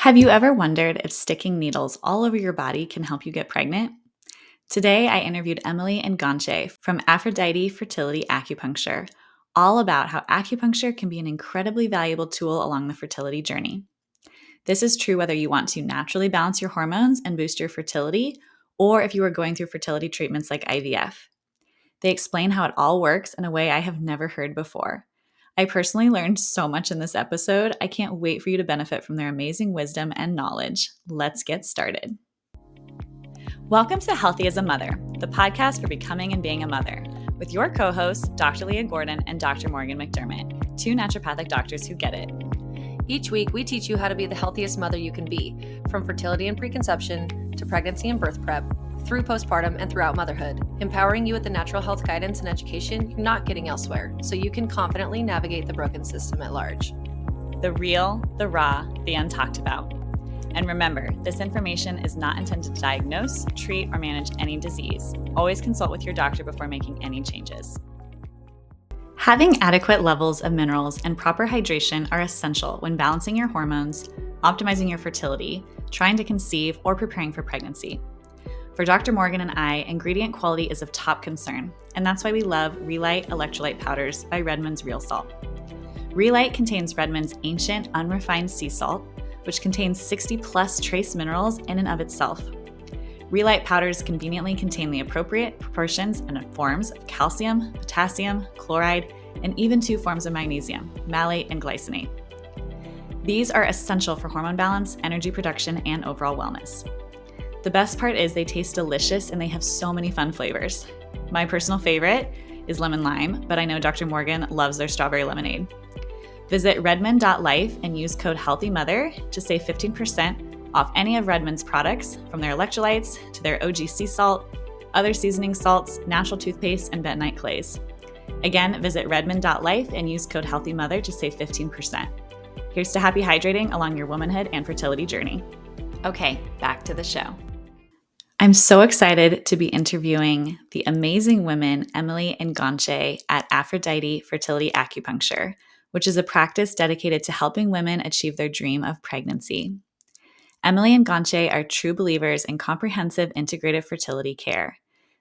Have you ever wondered if sticking needles all over your body can help you get pregnant? Today, I interviewed Emily and Ghoncheh from Aphrodite Fertility Acupuncture, all about how acupuncture can be an incredibly valuable tool along the fertility journey. This is true whether you want to naturally balance your hormones and boost your fertility, or if you are going through fertility treatments like IVF. They explain how it all works in a way I have never heard before. I personally learned so much in this episode. I can't wait for you to benefit from their amazing wisdom and knowledge. Let's get started. Welcome to Healthy as a Mother, the podcast for becoming and being a mother, with your co-hosts, Dr. Leah Gordon and Dr. Morgan McDermott, two naturopathic doctors who get it. Each week, we teach you how to be the healthiest mother you can be, from fertility and preconception to pregnancy and birth prep, through postpartum and throughout motherhood, empowering you with the natural health guidance and education you're not getting elsewhere, so you can confidently navigate the broken system at large. The real, the raw, the untalked about. And remember, this information is not intended to diagnose, treat, or manage any disease. Always consult with your doctor before making any changes. Having adequate levels of minerals and proper hydration are essential when balancing your hormones, optimizing your fertility, trying to conceive, or preparing for pregnancy. For Dr. Morgan and I, ingredient quality is of top concern, and that's why we love Relight Electrolyte Powders by Redmond's Real Salt. Relight contains Redmond's ancient, unrefined sea salt, which contains 60+ trace minerals in and of itself. Relight powders conveniently contain the appropriate proportions and forms of calcium, potassium, chloride, and even 2 forms of magnesium, malate and glycinate. These are essential for hormone balance, energy production, and overall wellness. The best part is they taste delicious and they have so many fun flavors. My personal favorite is lemon lime, but I know Dr. Morgan loves their strawberry lemonade. Visit redmond.life and use code HEALTHYMOTHER to save 15% off any of Redmond's products, from their electrolytes to their OG sea salt, other seasoning salts, natural toothpaste, and bentonite clays. Again, visit redmond.life and use code HEALTHYMOTHER to save 15%. Here's to happy hydrating along your womanhood and fertility journey. Okay, back to the show. I'm so excited to be interviewing the amazing women Emily and Ghoncheh at Aphrodite Fertility Acupuncture, which is a practice dedicated to helping women achieve their dream of pregnancy. Emily and Ghoncheh are true believers in comprehensive integrative fertility care.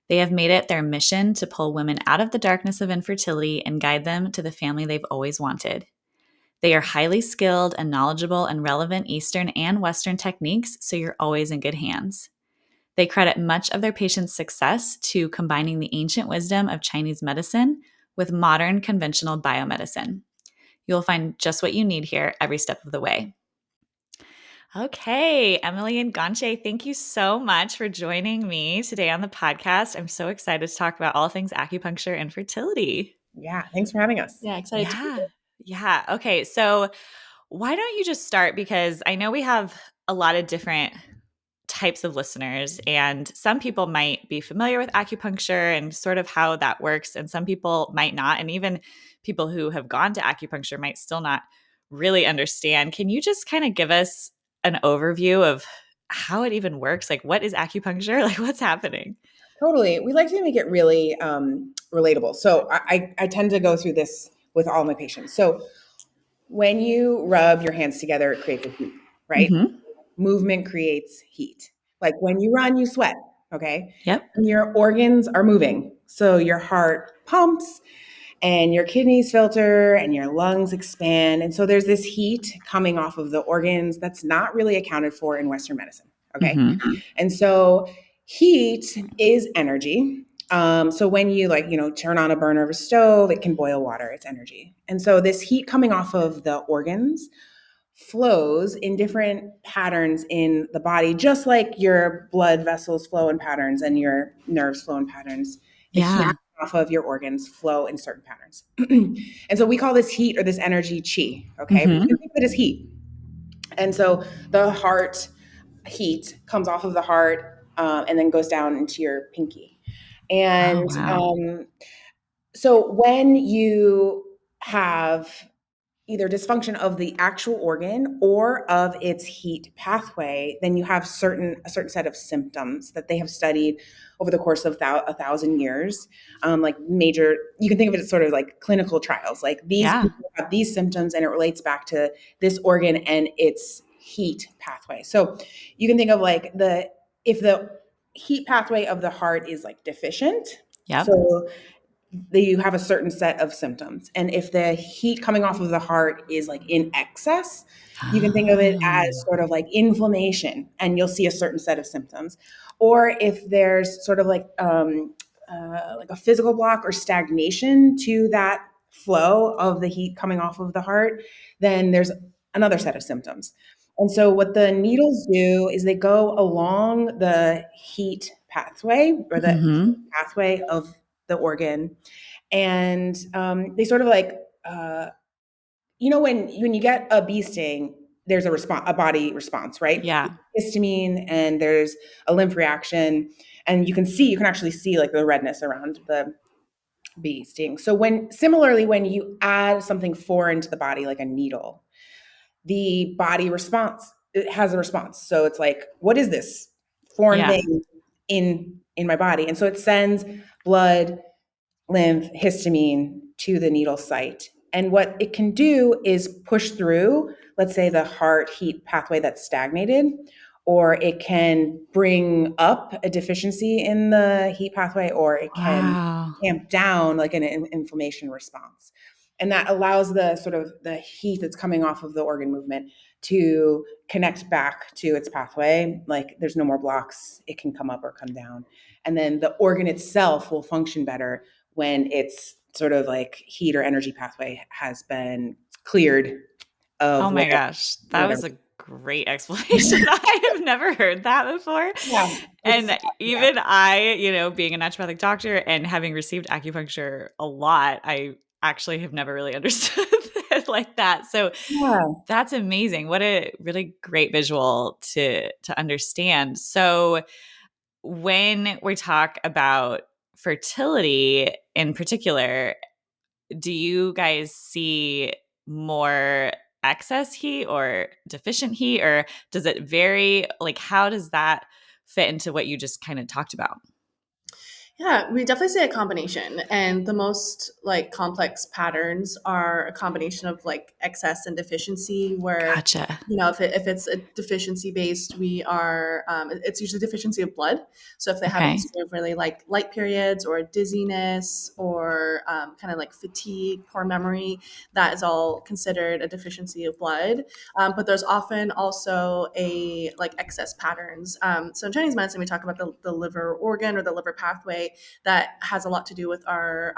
They have made it their mission to pull women out of the darkness of infertility and guide them to the family they've always wanted. They are highly skilled and knowledgeable in relevant Eastern and Western techniques, so you're always in good hands. They credit much of their patients' success to combining the ancient wisdom of Chinese medicine with modern conventional biomedicine. You'll find just what you need here every step of the way. Okay, Emily and Ghoncheh, thank you so much for joining me today on the podcast. I'm so excited to talk about all things acupuncture and fertility. Yeah, thanks for having us. Yeah, excited to be here. Yeah. Okay, so why don't you just start, because I know we have a lot of different types of listeners, and some people might be familiar with acupuncture and sort of how that works, and some people might not, and even people who have gone to acupuncture might still not really understand. Can you just kind of give us an overview of how it even works? Like, what is acupuncture? Like, what's happening? Totally. We like to make it really relatable. So I tend to go through this with all my patients. So when you rub your hands together, it creates a heat, right? Mm-hmm. Movement creates heat. Like when you run, you sweat, okay? Yep. And your organs are moving. So your heart pumps and your kidneys filter and your lungs expand. And so there's this heat coming off of the organs that's not really accounted for in Western medicine, okay? Mm-hmm. And so heat is energy. So when you turn on a burner of a stove, it can boil water, it's energy. And so this heat coming off of the organs flows in different patterns in the body, just like your blood vessels flow in patterns and your nerves flow in patterns. The heat off of your organs flow in certain patterns. And so we call this heat or this energy chi, okay? Mm-hmm. You can think of it as heat. And so the heart heat comes off of the heart and then goes down into your pinky. And so when you have either dysfunction of the actual organ or of its heat pathway, then you have a certain set of symptoms that they have studied over the course of 1,000 years. You can think of it as sort of like clinical trials. Like these people have these symptoms and it relates back to this organ and its heat pathway. So you can think of like if the heat pathway of the heart is like deficient, so you have a certain set of symptoms. And if the heat coming off of the heart is like in excess, you can think of it as sort of like inflammation, and you'll see a certain set of symptoms. Or if there's sort of like a physical block or stagnation to that flow of the heat coming off of the heart, then there's another set of symptoms. And so what the needles do is they go along the heat pathway or the pathway of the organ, and they sort of like when you get a bee sting, there's a body response, right? Yeah. Histamine, and there's a lymph reaction, and you can actually see like the redness around the bee sting. So when you add something foreign to the body, like a needle, the body response, it has a response. So it's like, what is this foreign thing in my body? And so it sends blood, lymph, histamine to the needle site. And what it can do is push through, let's say, the heart heat pathway that's stagnated, or it can bring up a deficiency in the heat pathway, or it can tamp down like an inflammation response. And that allows the sort of the heat that's coming off of the organ movement to connect back to its pathway. Like there's no more blocks. It can come up or come down. And then the organ itself will function better when its sort of like heat or energy pathway has been cleared of oh my gosh, that was a great explanation. I have never heard that before. Yeah, and even I, being a naturopathic doctor and having received acupuncture a lot, I actually have never really understood it like that. So that's amazing. What a really great visual to understand. So when we talk about fertility in particular, do you guys see more excess heat or deficient heat, or does it vary? Like, how does that fit into what you just kind of talked about? Yeah, we definitely see a combination. And the most like complex patterns are a combination of like excess and deficiency where Gotcha. if it's a deficiency based, it's usually deficiency of blood. So if they have sort of really like light periods or dizziness or kind of like fatigue, poor memory, that is all considered a deficiency of blood. But there's often also a like excess patterns. So in Chinese medicine, we talk about the liver organ or the liver pathway that has a lot to do with our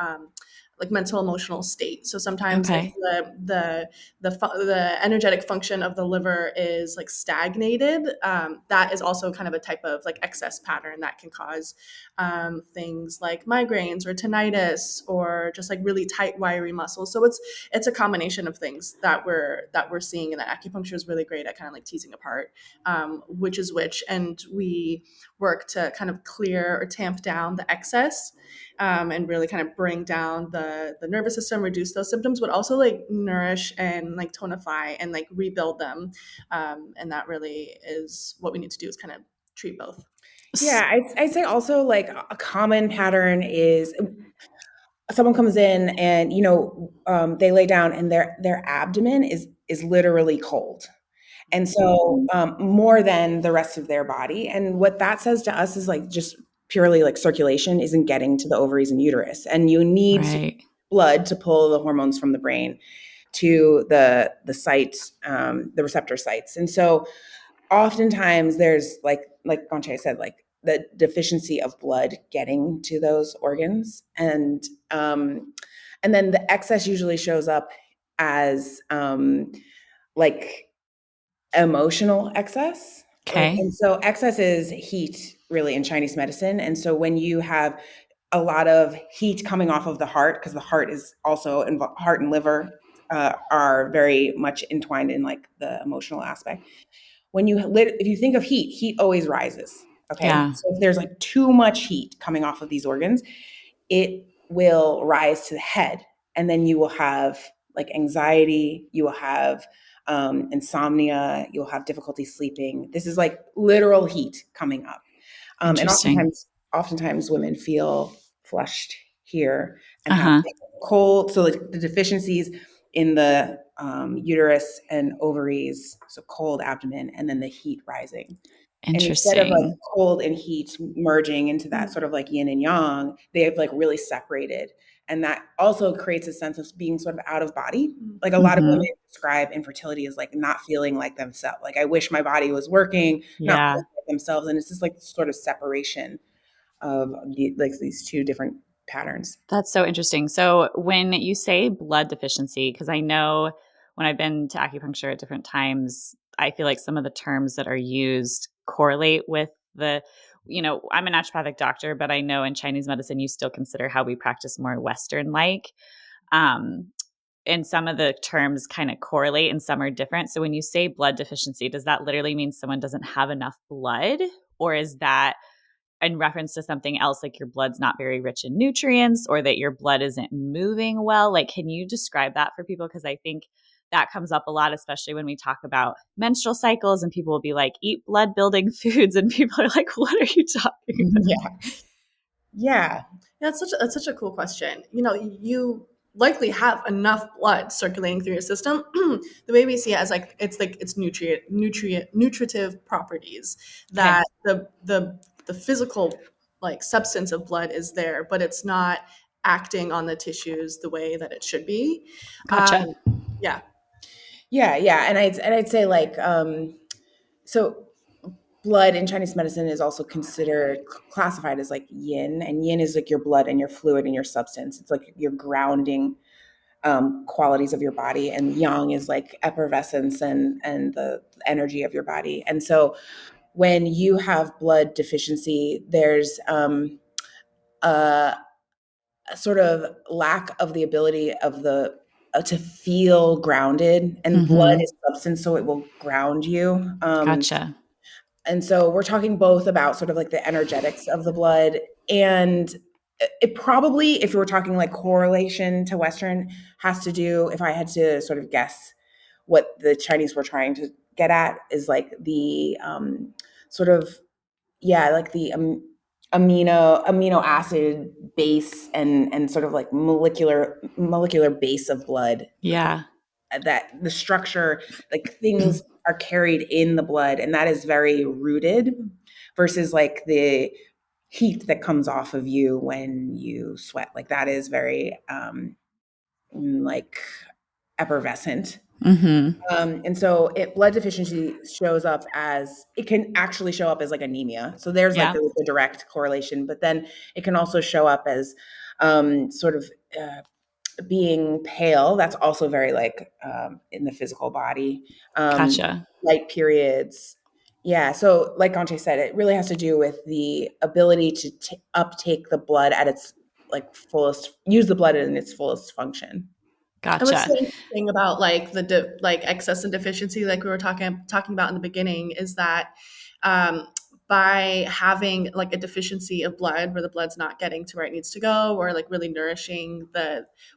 like mental emotional state. So sometimes if the energetic function of the liver is like stagnated, that is also kind of a type of like excess pattern that can cause things like migraines or tinnitus or just like really tight wiry muscles. So it's a combination of things that we're seeing, and that acupuncture is really great at kind of like teasing apart which is which, and we work to kind of clear or tamp down the excess and really kind of bring down the nervous system, reduce those symptoms, but also like nourish and like tonify and like rebuild them. And that really is what we need to do, is kind of treat both. Yeah, I'd say also like a common pattern is someone comes in and they lay down and their abdomen is literally cold. And so more than the rest of their body. And what that says to us is like just purely like circulation isn't getting to the ovaries and uterus. And you need blood to pull the hormones from the brain to the sites, the receptor sites. And so oftentimes there's like Ghoncheh said, like the deficiency of blood getting to those organs. And then the excess usually shows up as like emotional excess. Okay. And so excess is heat really in Chinese medicine. And so when you have a lot of heat coming off of the heart, because the heart is also heart and liver are very much entwined in like the emotional aspect. If you think of heat always rises. Okay. Yeah. So if there's like too much heat coming off of these organs, it will rise to the head. And then you will have like anxiety, you will have insomnia, you'll have difficulty sleeping. This is like literal heat coming up. And oftentimes women feel flushed here and have cold. So like the deficiencies in the uterus and ovaries, so cold abdomen, and then the heat rising. And instead of like cold and heat merging into that sort of like yin and yang, they have like really separated. And that also creates a sense of being sort of out of body. Like a lot of women describe infertility as like not feeling like themselves. Like, I wish my body was working, not feeling like themselves. And it's just like sort of separation of like these two different patterns. That's so interesting. So when you say blood deficiency, because I know when I've been to acupuncture at different times, I feel like some of the terms that are used correlate with the, I'm a naturopathic doctor, but I know in Chinese medicine, you still consider how we practice more Western-like. And some of the terms kind of correlate and some are different. So when you say blood deficiency, does that literally mean someone doesn't have enough blood? Or is that in reference to something else, like your blood's not very rich in nutrients or that your blood isn't moving well? Like, can you describe that for people? Because I think that comes up a lot, especially when we talk about menstrual cycles and people will be like, eat blood building foods. And people are like, what are you talking about? Yeah. That's such a cool question. You likely have enough blood circulating through your system. The way we see it as it's nutritive properties that the physical like substance of blood is there, but it's not acting on the tissues the way that it should be. Gotcha. Yeah. And I'd say like so blood in Chinese medicine is also considered classified as like yin, and yin is like your blood and your fluid and your substance. It's like your grounding qualities of your body, and yang is like effervescence and the energy of your body. And so when you have blood deficiency, there's a sort of lack of the ability of the to feel grounded, and blood is substance, so it will ground you. Gotcha. And so we're talking both about sort of like the energetics of the blood, and it probably, if we were talking like correlation to Western, has to do, if I had to sort of guess what the Chinese were trying to get at, is like the sort of, like the amino acid base and sort of like molecular base of blood. Yeah. That the structure, like things are carried in the blood, and that is very rooted versus like the heat that comes off of you when you sweat. Like that is very like effervescent. And so blood deficiency shows up as, it can actually show up as like anemia. So there's like the direct correlation, but then it can also show up as sort of being pale. That's also very like in the physical body. Gotcha. Light periods. Yeah. So like Ghoncheh said, it really has to do with the ability to uptake the blood at its like fullest, use the blood in its fullest function. Gotcha. And what's so interesting about like the like excess and deficiency, like we were talking about in the beginning, is that by having like a deficiency of blood where the blood's not getting to where it needs to go, or like really nourishing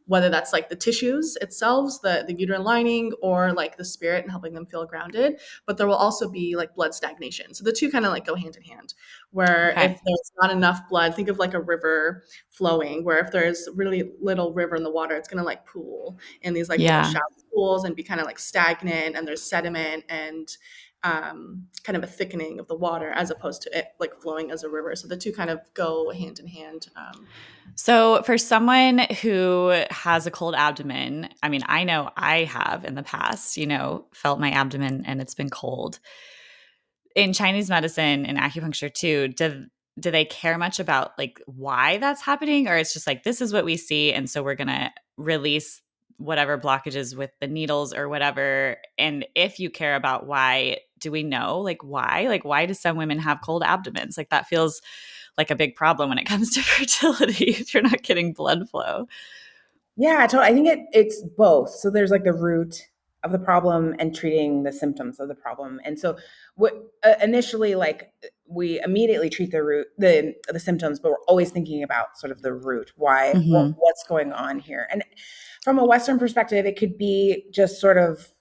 whether that's like the tissues itself, the uterine lining, or like the spirit and helping them feel grounded, but there will also be like blood stagnation. So the two kind of like go hand in hand, where if there's not enough blood, think of like a river flowing, where if there's really little river in the water, it's going to like pool in these like little shallow pools and be kind of like stagnant, and there's sediment and kind of a thickening of the water as opposed to it like flowing as a river. So the two kind of go hand in hand. So for someone who has a cold abdomen, I mean, I know I have in the past, felt my abdomen and it's been cold. In Chinese medicine and acupuncture too, do they care much about like why that's happening? Or it's just like, this is what we see, and so we're going to release whatever blockages with the needles or whatever. And if you care about why, do we know like why? Like, why do some women have cold abdomens? Like that feels like a big problem when it comes to fertility if you're not getting blood flow. Yeah, totally. I think it's both. So there's like the root of the problem and treating the symptoms of the problem. And so what initially, like we immediately treat the root, the symptoms, but we're always thinking about sort of the root. Why? What's going on here? And from a Western perspective, it could be just sort of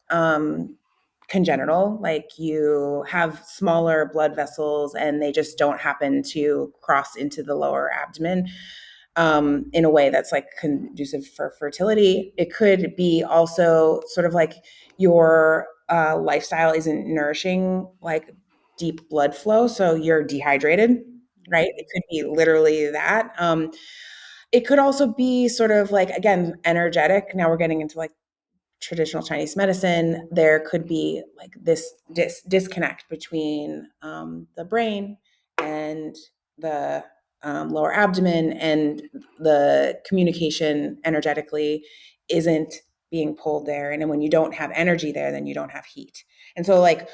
congenital, like you have smaller blood vessels and they just don't happen to cross into the lower abdomen. in a way that's like conducive for fertility. It could be also sort of like your lifestyle isn't nourishing like deep blood flow, so you're dehydrated, right? It could be literally that. It could also be sort of like, again, energetic. Now we're getting into like traditional Chinese medicine. There could be like this disconnect between the brain and the lower abdomen, and the communication energetically isn't being pulled there. And then when you don't have energy there, then you don't have heat. And so, like,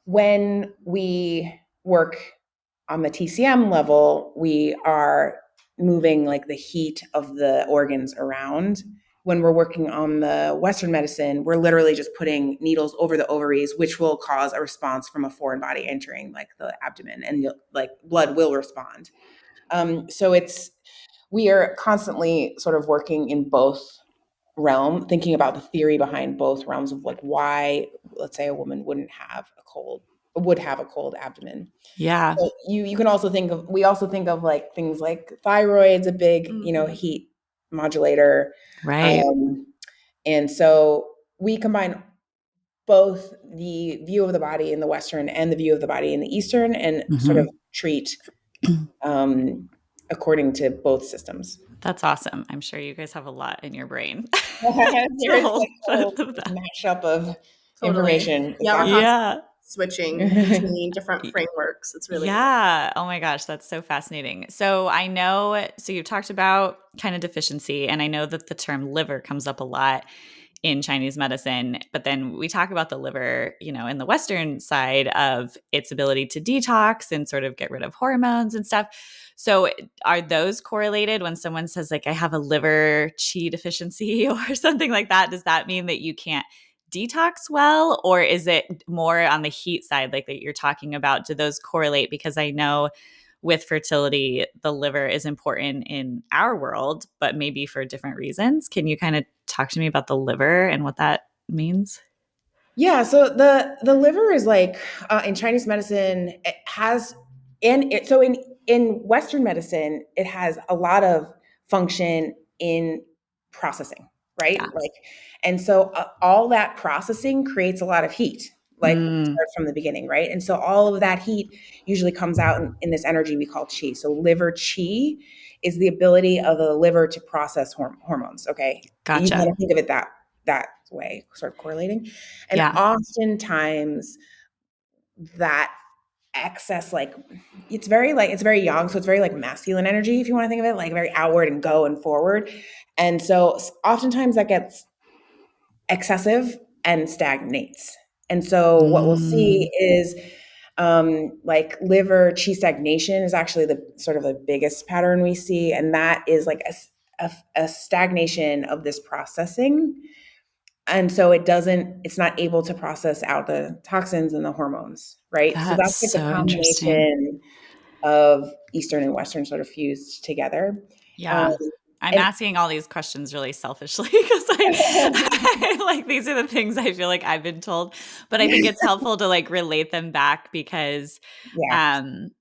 when we work on the TCM level, we are moving like the heat of the organs around. When we're working on the Western medicine, we're literally just putting needles over the ovaries, which will cause a response from a foreign body entering like the abdomen, and like blood will respond. So we are constantly sort of working in both realm, thinking about the theory behind both realms of like why, let's say, a woman would have a cold abdomen. Yeah. So you can also we also think of like things like thyroid's a big, heat modulator. Right. And so we combine both the view of the body in the Western and the view of the body in the Eastern, and sort of treat according to both systems. That's awesome. I'm sure you guys have a lot in your brain. There's like a whole mashup of information. Yeah, Yeah. switching between different frameworks. It's really cool. Oh my gosh, that's so fascinating. So I know, so you've talked about kind of deficiency, and I know that the term liver comes up a lot in Chinese medicine, but then we talk about the liver, in the Western side of its ability to detox and sort of get rid of hormones and stuff. So are those correlated when someone says like, I have a liver qi deficiency or something like that? Does that mean that you can't detox well, or is it more on the heat side like that you're talking about? Do those correlate? Because I know with fertility, the liver is important in our world, but maybe for different reasons. Can you kind of talk to me about the liver and what that means? Yeah, so the liver is like in Chinese medicine, it has in Western medicine, it has a lot of function in processing, right? Yeah. Like, and so all that processing creates a lot of heat, like start from the beginning, right? And so all of that heat usually comes out in this energy we call qi. So liver qi is the ability of the liver to process hormones. Okay, Gotcha. You want to think of it that way, sort of correlating. And oftentimes that excess, like it's very young, so it's very like masculine energy, if you want to think of it, like very outward and go and forward. And so oftentimes that gets excessive and stagnates. And so what we'll see is like liver qi stagnation is actually the sort of the biggest pattern we see, and that is like a stagnation of this processing. And so it's not able to process out the toxins and the hormones, right? So that's like the combination of Eastern and Western sort of fused together. Yeah. I'm asking all these questions really selfishly because I like, these are the things I feel like I've been told, but I think it's helpful to like relate them back because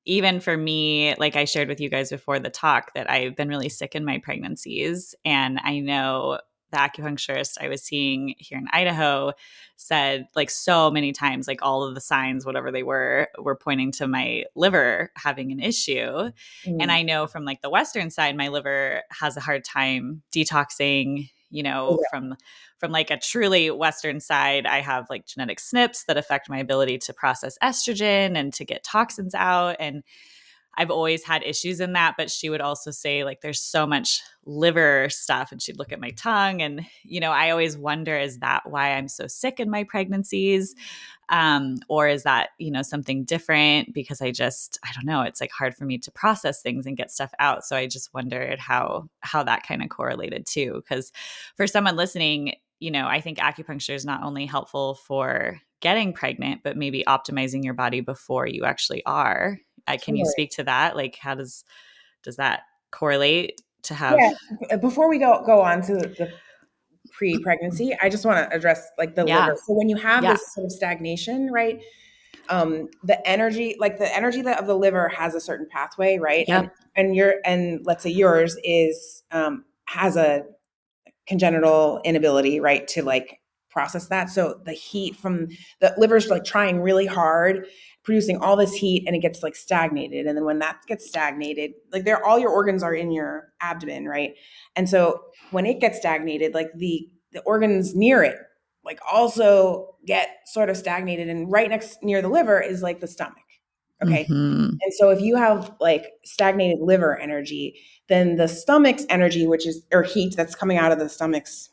even for me, like I shared with you guys before the talk that I've been really sick in my pregnancies, and I know the acupuncturist I was seeing here in Idaho said like so many times, like all of the signs, whatever they were pointing to my liver having an issue. And I know from like the Western side, my liver has a hard time detoxing, from like a truly Western side. I have like genetic SNPs that affect my ability to process estrogen and to get toxins out. And I've always had issues in that, but she would also say like there's so much liver stuff, and she'd look at my tongue, and I always wonder, is that why I'm so sick in my pregnancies? Or is that, something different because I don't know, it's like hard for me to process things and get stuff out. So I just wondered how that kind of correlated too. Because for someone listening, I think acupuncture is not only helpful for getting pregnant, but maybe optimizing your body before you actually are. Can you speak to that? Like, how does that correlate to have? Yeah. Before we go on to the pre-pregnancy, I just want to address like the liver. So when you have this sort of stagnation, right? the energy that of the liver has a certain pathway, right? Yep. And let's say yours is has a congenital inability, right, to like process that. So the heat from the liver's like trying really hard, producing all this heat, and it gets like stagnated. And then when that gets stagnated, like all your organs are in your abdomen, right? And so when it gets stagnated, like the organs near it like also get sort of stagnated, and right next near the liver is like the stomach. Okay. Mm-hmm. And so if you have like stagnated liver energy, then the stomach's energy, which is, or heat that's coming out of the stomach's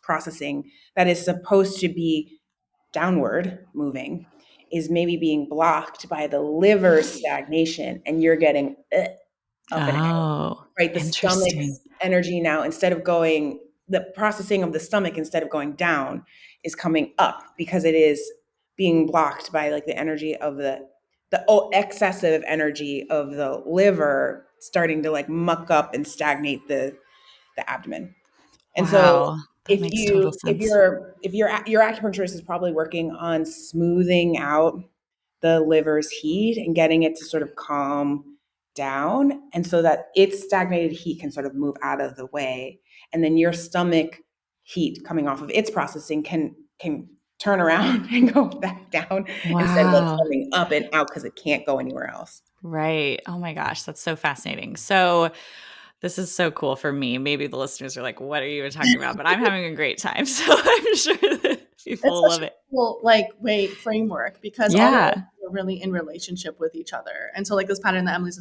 processing, that is supposed to be downward moving, is maybe being blocked by the liver's stagnation, and you're getting up and out, right? The stomach's energy now, instead of going, the processing of the stomach, instead of going down, is coming up because it is being blocked by like the energy of the excessive energy of the liver starting to like muck up and stagnate the abdomen. And so that makes total sense. if your acupuncturist is probably working on smoothing out the liver's heat and getting it to sort of calm down, and so that its stagnated heat can sort of move out of the way, and then your stomach heat coming off of its processing can turn around and go back down instead of like coming up and out because it can't go anywhere else. Right. Oh my gosh, that's so fascinating. So this is so cool for me. Maybe the listeners are like, what are you even talking about? But I'm having a great time. So I'm sure that people love it. Cool, like framework, because all of us are really in relationship with each other. And so like this pattern that Emily's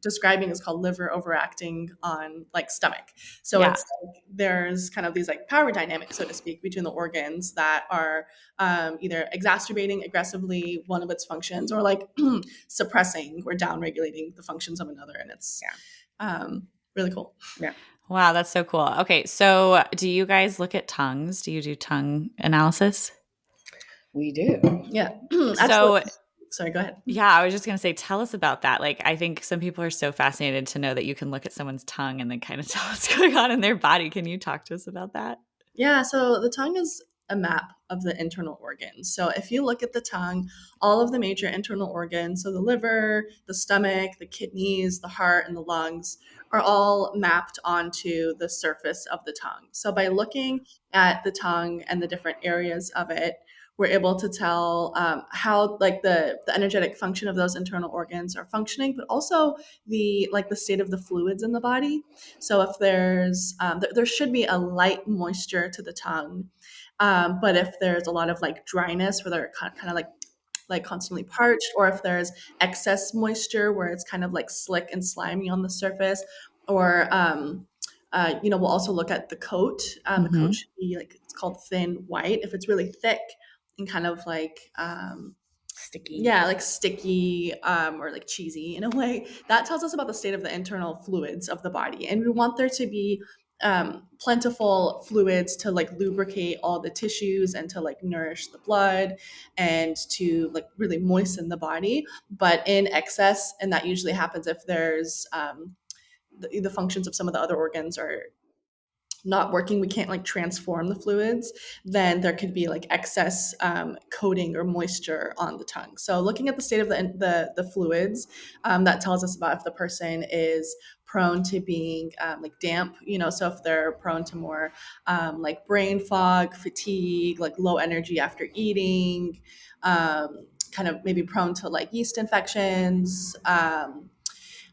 describing is called liver overacting on like stomach. So it's like there's kind of these like power dynamics, so to speak, between the organs that are either exacerbating aggressively one of its functions or like suppressing or down regulating the functions of another. And it's really cool. Yeah. Wow, that's so cool. Okay, so do you guys look at tongues? Do you do tongue analysis? We do. Yeah. So sorry, go ahead. Yeah, I was just going to say, tell us about that. Like, I think some people are so fascinated to know that you can look at someone's tongue and then kind of tell what's going on in their body. Can you talk to us about that? Yeah, so the tongue is a map of the internal organs. So if you look at the tongue, all of the major internal organs, so the liver, the stomach, the kidneys, the heart, and the lungs, are all mapped onto the surface of the tongue. So by looking at the tongue and the different areas of it, we're able to tell how like the energetic function of those internal organs are functioning, but also the state of the fluids in the body. So if there's there should be a light moisture to the tongue, but if there's a lot of like dryness where they're kind of like constantly parched, or if there's excess moisture where it's kind of like slick and slimy on the surface, or we'll also look at the coat. The coat should be like, it's called thin white. If it's really thick and kind of like sticky, like sticky or like cheesy in a way, that tells us about the state of the internal fluids of the body. And we want there to be plentiful fluids to like lubricate all the tissues and to like nourish the blood and to like really moisten the body. But in excess, and that usually happens if there's the functions of some of the other organs are not working, we can't like transform the fluids, then there could be like excess coating or moisture on the tongue. So looking at the state of the fluids, that tells us about if the person is prone to being like damp, so if they're prone to more like brain fog, fatigue, like low energy after eating, kind of maybe prone to like yeast infections,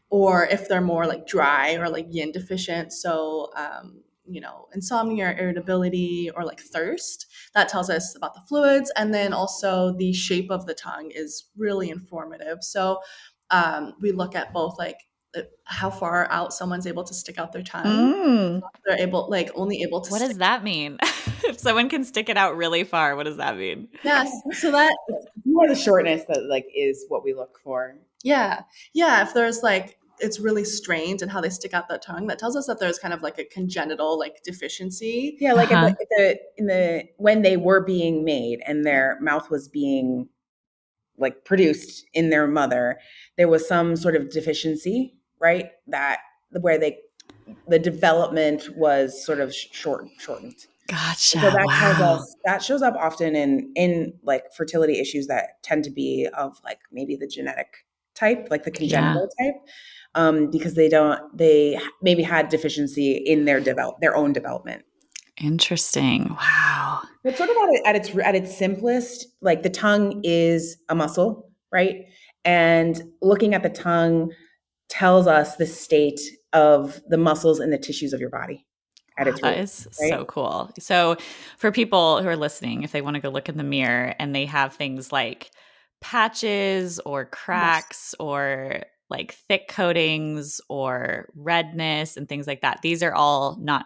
or if they're more like dry or like yin deficient. So insomnia or irritability or like thirst, that tells us about the fluids. And then also the shape of the tongue is really informative. So we look at both like how far out someone's able to stick out their tongue. They're only able to What does that mean? If someone can stick it out really far, what does that mean? Yes. So that more the shortness that like is what we look for. Yeah. If there's like, it's really strained and how they stick out that tongue, that tells us that there's kind of like a congenital like deficiency. Yeah, like in the when they were being made and their mouth was being like produced in their mother, there was some sort of deficiency, right? That where the development was sort of shortened. Gotcha. So that tells Wow. us, that shows up often in like fertility issues that tend to be of like maybe the genetic type, like the congenital type, because they maybe had deficiency in their own development. Interesting. Wow. But sort of at its simplest, like the tongue is a muscle, right? And looking at the tongue tells us the state of the muscles and the tissues of your body at Wow, its that root, is right? so cool. So, for people who are listening, if they want to go look in the mirror and they have things like patches or Yes. cracks or like thick coatings or redness and things like that, these are all not,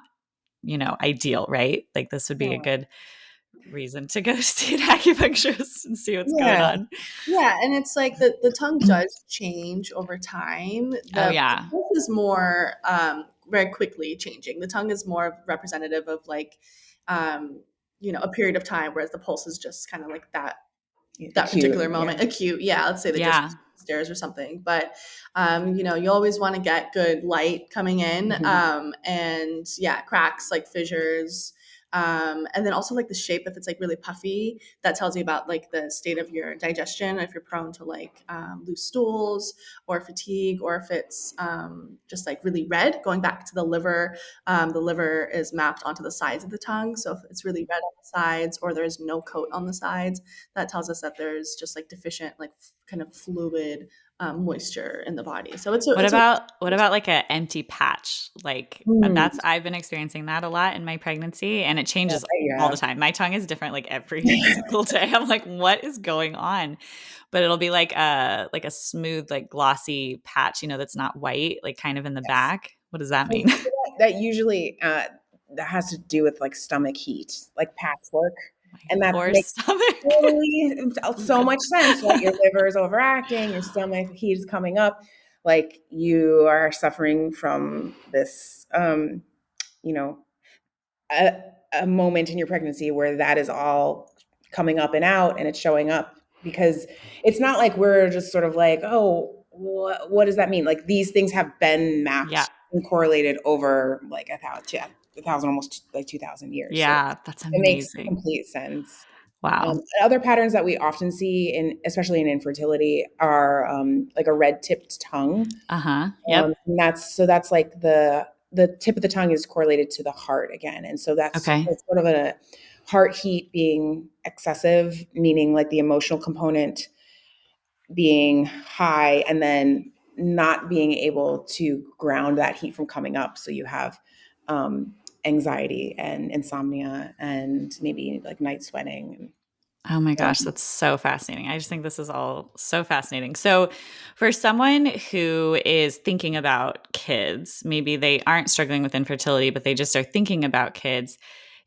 ideal, right? Like this would be a good reason to go see an acupuncturist and see what's going Yeah. on. Yeah, and it's like the tongue does change over time. Oh, The yeah. pulse is more very quickly changing. The tongue is more representative of like a period of time, whereas the pulse is just kind of like that particular moment. Acute, yeah. Let's say they just stairs or something, but you always want to get good light coming in, and cracks like fissures. And then also like the shape, if it's like really puffy, that tells you about like the state of your digestion, if you're prone to like loose stools or fatigue, or if it's just like really red, going back to the liver. The liver is mapped onto the sides of the tongue, so if it's really red on the sides or there's no coat on the sides, that tells us that there's just like deficient like kind of fluid moisture in the body. So What about like an empty patch? Like I've been experiencing that a lot in my pregnancy, and it changes all the time. My tongue is different like every single day. I'm like, what is going on? But it'll be like a smooth, like glossy patch, that's not white, like kind of in the back. What does that mean? That usually that has to do with like stomach heat, like patchwork. And that Poor makes stomach. totally so much sense, right? Your liver is overacting, your stomach heat is coming up, like you are suffering from this, you know, a moment in your pregnancy where that is all coming up and out, and it's showing up because it's not like we're just sort of like, oh, what does that mean? Like these things have been mapped and correlated over like a thousand, almost like 2,000 years. Yeah, So that's it makes amazing. complete sense. Wow. Other patterns that we often see especially in infertility, are like a red-tipped tongue. Yep. And that's like the tip of the tongue is correlated to the heart again, and so that's sort of a heart heat being excessive, meaning like the emotional component being high, and then not being able to ground that heat from coming up. So you have anxiety and insomnia and maybe like night sweating. Oh my gosh, that's so fascinating. I just think this is all so fascinating. So, for someone who is thinking about kids, maybe they aren't struggling with infertility, but they just are thinking about kids,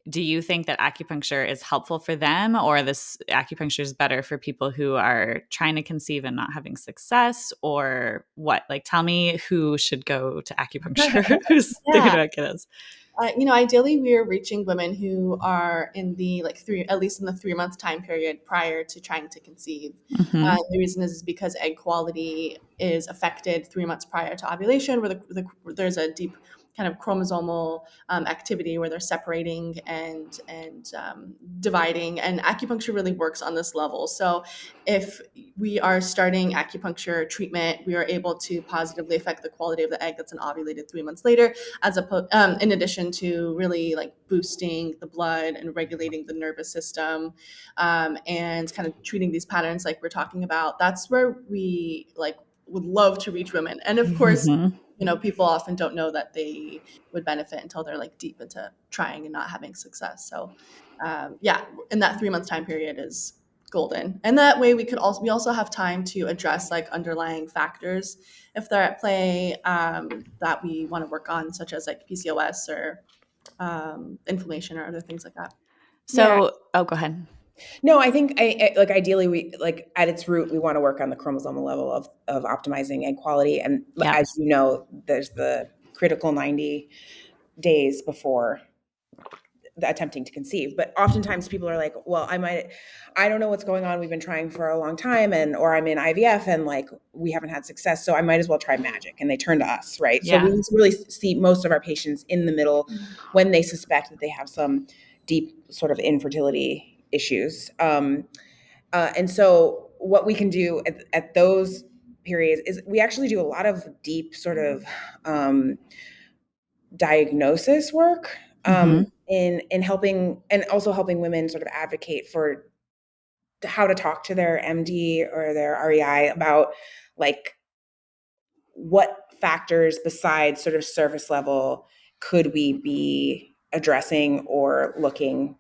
do you think that acupuncture is helpful for them, or this acupuncture is better for people who are trying to conceive and not having success, or what? Like, tell me who should go to acupuncture who's thinking about kids. Ideally, we are reaching women who are in the at least in the 3 month time period prior to trying to conceive. The reason is because egg quality is affected 3 months prior to ovulation, where there's a deep kind of chromosomal activity where they're separating and dividing, and acupuncture really works on this level. So if we are starting acupuncture treatment, we are able to positively affect the quality of the egg that's ovulated 3 months later, in addition to really like boosting the blood and regulating the nervous system, and kind of treating these patterns like we're talking about. That's where we would love to reach women. And of course, people often don't know that they would benefit until they're like deep into trying and not having success. So in that 3 month time period is golden. And that way we also have time to address like underlying factors if they're at play, that we want to work on, such as like PCOS or inflammation or other things like that. So, go ahead. No, I think like ideally we like at its root we want to work on the chromosomal level of optimizing egg quality, and as you know, there's the critical 90 days before attempting to conceive. But oftentimes people are like, well, I don't know what's going on. We've been trying for a long time, or I'm in IVF and like we haven't had success, so I might as well try magic. And they turn to us, right? So we need to really see most of our patients in the middle when they suspect that they have some deep sort of infertility issues. And so what we can do at those periods is we actually do a lot of deep sort of diagnosis work in helping, and also helping women sort of advocate for how to talk to their MD or their REI about like what factors besides sort of surface level could we be addressing or looking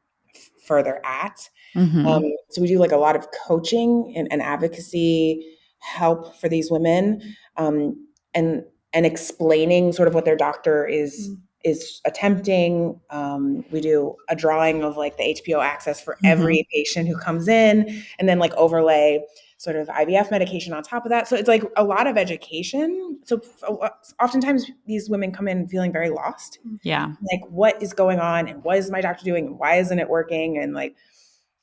further at. So we do like a lot of coaching and advocacy help for these women, and explaining sort of what their doctor is attempting. We do a drawing of like the HPO axis for every patient who comes in, and then like overlay sort of IVF medication on top of that. So it's like a lot of education. So oftentimes these women come in feeling very lost. Yeah. Like, what is going on, and what is my doctor doing, and why isn't it working? And like,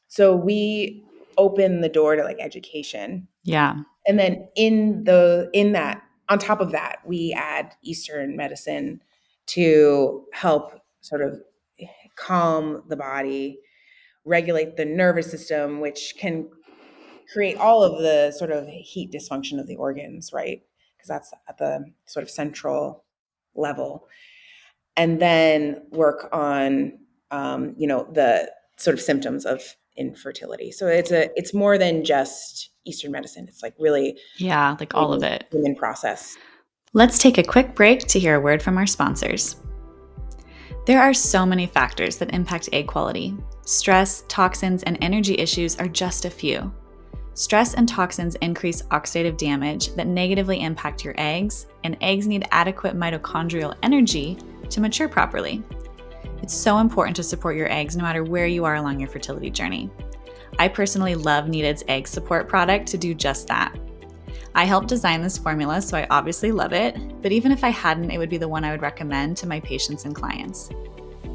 so we open the door to like education. Yeah. And then in that, on top of that, we add Eastern medicine to help sort of calm the body, regulate the nervous system, which can create all of the sort of heat dysfunction of the organs, right? Because that's at the sort of central level. And then work on, the sort of symptoms of infertility. So it's more than just Eastern medicine. It's like really, like all of it. Human process. Let's take a quick break to hear a word from our sponsors. There are so many factors that impact egg quality. Stress, toxins, and energy issues are just a few. Stress and toxins increase oxidative damage that negatively impact your eggs, and eggs need adequate mitochondrial energy to mature properly. It's so important to support your eggs no matter where you are along your fertility journey. I personally love Needed's egg support product to do just that. I helped design this formula, so I obviously love it, but even if I hadn't, it would be the one I would recommend to my patients and clients.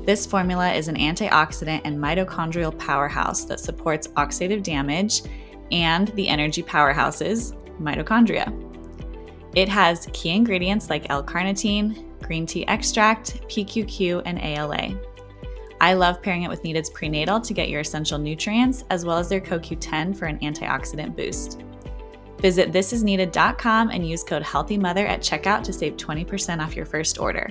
This formula is an antioxidant and mitochondrial powerhouse that supports oxidative damage and the energy powerhouses, mitochondria. It has key ingredients like L-carnitine, green tea extract, PQQ, and ALA. I love pairing it with Needed's prenatal to get your essential nutrients, as well as their CoQ10 for an antioxidant boost. Visit thisisneeded.com and use code HEALTHYMOTHER at checkout to save 20% off your first order.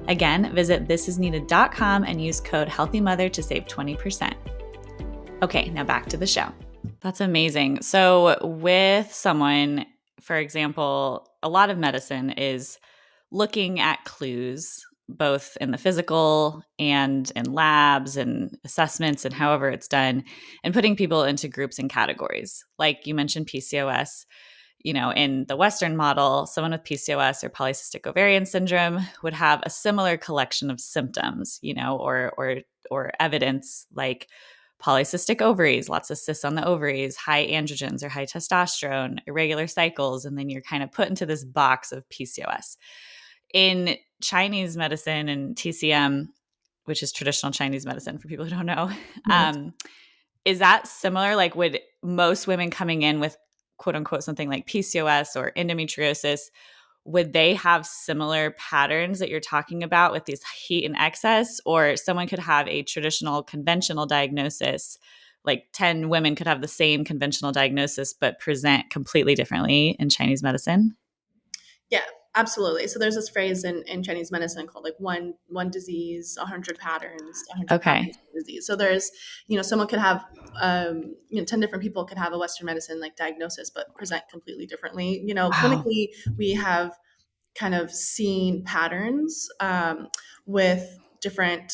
Again, visit thisisneeded.com and use code HEALTHYMOTHER to save 20%. Okay, now back to the show. That's amazing. So with someone, for example, a lot of medicine is looking at clues, both in the physical and in labs and assessments and however it's done, and putting people into groups and categories. Like you mentioned PCOS, in the Western model, someone with PCOS or polycystic ovarian syndrome would have a similar collection of symptoms, or evidence like polycystic ovaries, lots of cysts on the ovaries, high androgens or high testosterone, irregular cycles, and then you're kind of put into this box of PCOS. In Chinese medicine and TCM, which is traditional Chinese medicine for people who don't know, is that similar? Like, would most women coming in with quote unquote something like PCOS or endometriosis, would they have similar patterns that you're talking about with these heat and excess? Or someone could have a traditional conventional diagnosis, like 10 women could have the same conventional diagnosis but present completely differently in Chinese medicine? Yeah, absolutely. So there's this phrase in Chinese medicine called like one disease, 100 patterns, 100 patterns of disease. So there's, someone could have, 10 different people could have a Western medicine like diagnosis, but present completely differently. Clinically, we have kind of seen patterns with different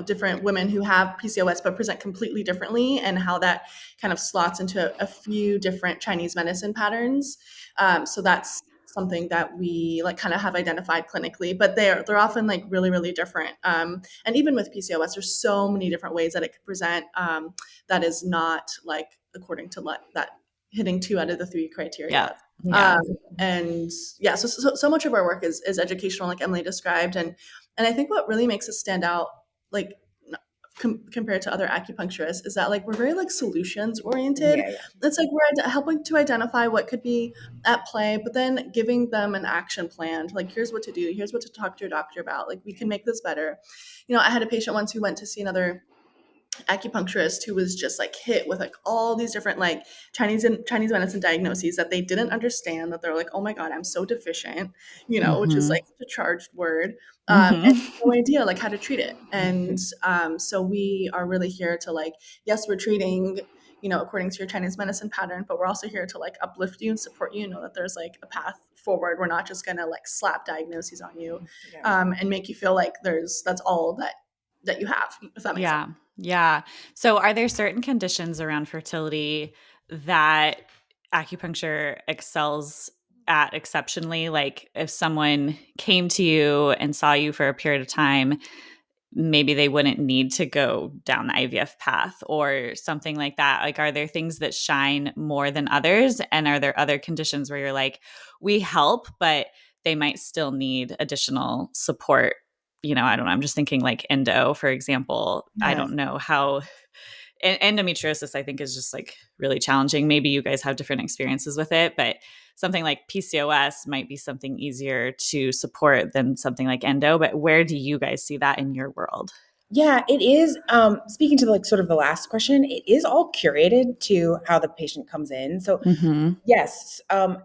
different women who have PCOS but present completely differently, and how that kind of slots into a few different Chinese medicine patterns. So that's something that we like kind of have identified clinically, but they're often like really, really different. And even with PCOS, there's so many different ways that it could present that is not like according to that hitting 2 out of the 3 criteria. So much of our work is educational, like Emily described. And I think what really makes us stand out, like compared to other acupuncturists is that like we're very like solutions oriented. Yeah. It's like we're helping to identify what could be at play, but then giving them an action plan. Like, here's what to do. Here's what to talk to your doctor about. Like, we can make this better. You know, I had a patient once who went to see another acupuncturist who was just like hit with like all these different like Chinese medicine diagnoses that they didn't understand, that they're like, oh my God, I'm so deficient, you know, which is like such a charged word. And no idea like how to treat it. And so we are really here to like, yes, we're treating, you know, according to your Chinese medicine pattern, but we're also here to like uplift you and support you, know that there's like a path forward. We're not just gonna like slap diagnoses on you and make you feel like that's all that you have, if that makes sense. Yeah. So are there certain conditions around fertility that acupuncture excels at exceptionally? Like if someone came to you and saw you for a period of time, maybe they wouldn't need to go down the IVF path or something like that. Like, are there things that shine more than others? And are there other conditions where you're like, we help, but they might still need additional support? You know, I don't know. I'm just thinking like endo, for example. Yeah. I don't know how endometriosis, I think, is just like really challenging. Maybe you guys have different experiences with it, but something like PCOS might be something easier to support than something like endo. But where do you guys see that in your world? Yeah, it is. Speaking to like sort of the last question, it is all curated to how the patient comes in. So yes,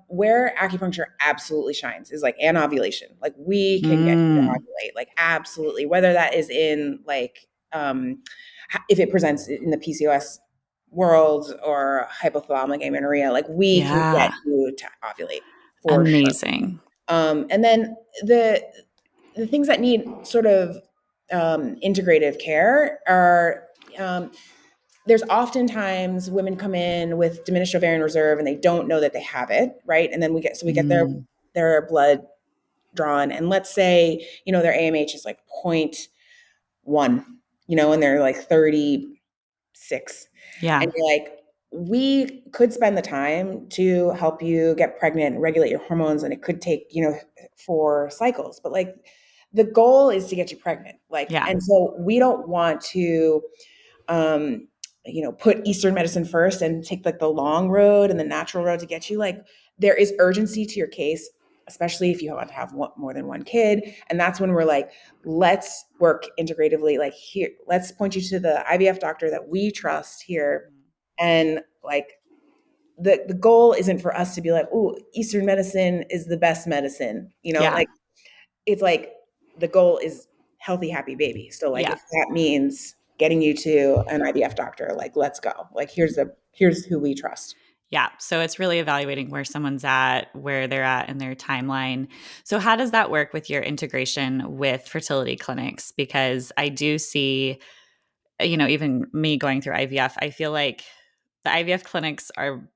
where acupuncture absolutely shines is like anovulation. Like we can get you to ovulate, like absolutely. Whether that is in like if it presents in the PCOS world or hypothalamic amenorrhea, like we can get you to ovulate for amazing. Sure. And then the things that need sort of integrative care are there's oftentimes women come in with diminished ovarian reserve and they don't know that they have it, right? And then we get their blood drawn, and let's say, you know, their AMH is like 0.1, you know, and they're like 36. Yeah. And you're like, we could spend the time to help you get pregnant, regulate your hormones, and it could take, you know, 4 cycles. But like the goal is to get you pregnant. Like, and so we don't want to you know, put Eastern medicine first and take like the long road and the natural road to get you. Like, there is urgency to your case, especially if you want to have more than one kid. And that's when we're like, let's work integratively. Like, here, let's point you to the IVF doctor that we trust here. And like, the goal isn't for us to be like, oh, Eastern medicine is the best medicine. You know, like, it's like the goal is healthy, happy baby. So like, if that means getting you to an IVF doctor, like, let's go. Like, here's who we trust. Yeah. So it's really evaluating where someone's at, where they're at in their timeline. So how does that work with your integration with fertility clinics? Because I do see, you know, even me going through IVF, I feel like the IVF clinics are